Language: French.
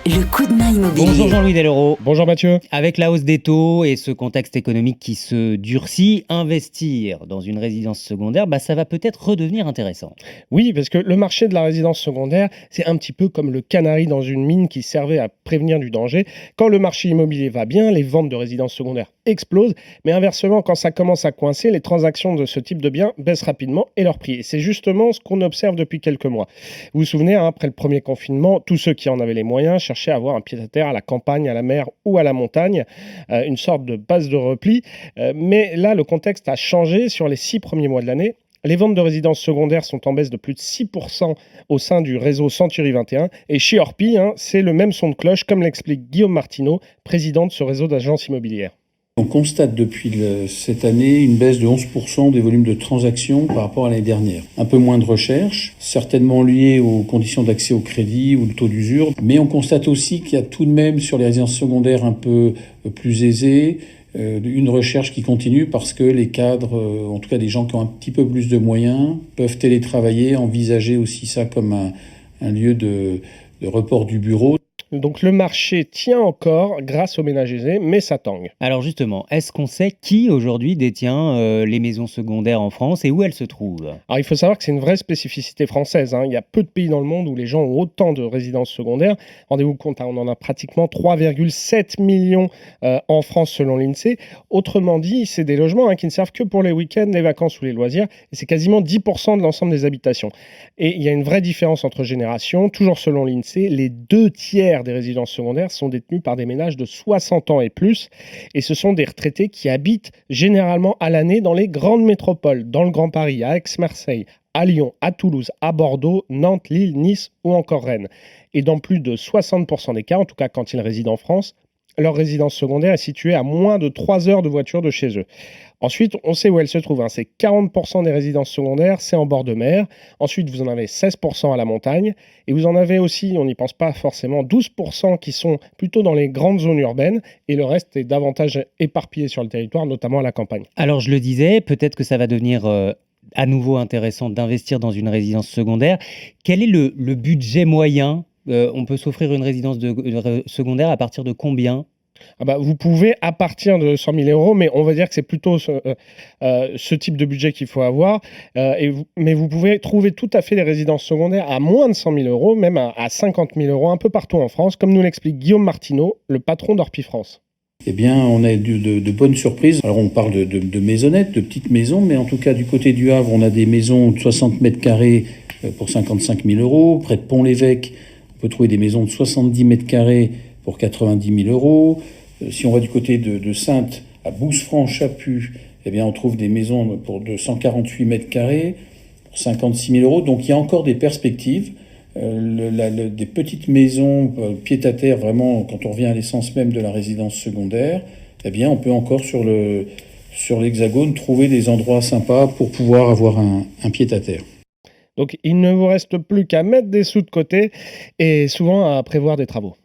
Le coup de main immobilier. Bonjour Jean-Louis Deleraux. Bonjour Mathieu. Avec la hausse des taux et ce contexte économique qui se durcit, investir dans une résidence secondaire, ça va peut-être redevenir intéressant. Oui, parce que le marché de la résidence secondaire, c'est un petit peu comme le canari dans une mine qui servait à prévenir du danger. Quand le marché immobilier va bien, les ventes de résidences secondaires explosent, mais inversement, quand ça commence à coincer, les transactions de ce type de biens baissent rapidement et leur prix. Et c'est justement ce qu'on observe depuis quelques mois. Vous vous souvenez, après le premier confinement, tous ceux qui en avaient les moyens cherchaient à avoir un pied-à-terre à la campagne, à la mer ou à la montagne, une sorte de base de repli. Mais là, le contexte a changé sur les 6 premiers mois de l'année. Les ventes de résidences secondaires sont en baisse de plus de 6% au sein du réseau Century 21. Et chez Orpi, c'est le même son de cloche, comme l'explique Guillaume Martineau, président de ce réseau d'agences immobilières. On constate depuis cette année une baisse de 11% des volumes de transactions par rapport à l'année dernière. Un peu moins de recherche, certainement lié aux conditions d'accès au crédit ou le taux d'usure, mais on constate aussi qu'il y a tout de même sur les résidences secondaires un peu plus aisées, une recherche qui continue parce que les cadres, en tout cas des gens qui ont un petit peu plus de moyens, peuvent télétravailler, envisager aussi ça comme un lieu de report du bureau. Donc le marché tient encore grâce aux ménages aisés, mais ça tangue. Alors justement, est-ce qu'on sait qui aujourd'hui détient les maisons secondaires en France et où elles se trouvent ? Alors il faut savoir que c'est une vraie spécificité française. Il y a peu de pays dans le monde où les gens ont autant de résidences secondaires. Rendez-vous compte, on en a pratiquement 3,7 millions en France selon l'INSEE. Autrement dit, c'est des logements qui ne servent que pour les week-ends, les vacances ou les loisirs. Et c'est quasiment 10% de l'ensemble des habitations. Et il y a une vraie différence entre générations. Toujours selon l'INSEE, les 2/3 des résidences secondaires sont détenues par des ménages de 60 ans et plus. Et ce sont des retraités qui habitent généralement à l'année dans les grandes métropoles, dans le Grand Paris, à Aix-Marseille, à Lyon, à Toulouse, à Bordeaux, Nantes, Lille, Nice ou encore Rennes. Et dans plus de 60% des cas, en tout cas quand ils résident en France, leur résidence secondaire est située à moins de 3 heures de voiture de chez eux. Ensuite, on sait où elle se trouve. C'est 40% des résidences secondaires, c'est en bord de mer. Ensuite, vous en avez 16% à la montagne. Et vous en avez aussi, on n'y pense pas forcément, 12% qui sont plutôt dans les grandes zones urbaines. Et le reste est davantage éparpillé sur le territoire, notamment à la campagne. Alors je le disais, peut-être que ça va devenir à nouveau intéressant d'investir dans une résidence secondaire. Quel est le budget moyen ? On peut s'offrir une résidence secondaire à partir de combien ? Vous pouvez à partir de 100 000 euros, mais on va dire que c'est plutôt ce type de budget qu'il faut avoir. Mais vous pouvez trouver tout à fait des résidences secondaires à moins de 100 000 euros, même à 50 000 euros, un peu partout en France, comme nous l'explique Guillaume Martineau, le patron d'Orpi France. Eh bien, on a de bonnes surprises. Alors, on parle de maisonnettes, de petites maisons, mais en tout cas, du côté du Havre, on a des maisons de 60 mètres carrés pour 55 000 euros. Près de Pont-l'Évêque, on peut trouver des maisons de 70 mètres carrés pour 90 000 euros. Si on va du côté de Saintes, à Bousses-Francs-Chaput, eh bien, on trouve des maisons de 148 mètres carrés pour 56 000 euros. Donc, il y a encore des perspectives. Des petites maisons, pied-à-terre, vraiment, quand on revient à l'essence même de la résidence secondaire, eh bien, on peut encore sur l'Hexagone trouver des endroits sympas pour pouvoir avoir un pied-à-terre. Donc, il ne vous reste plus qu'à mettre des sous de côté et souvent à prévoir des travaux.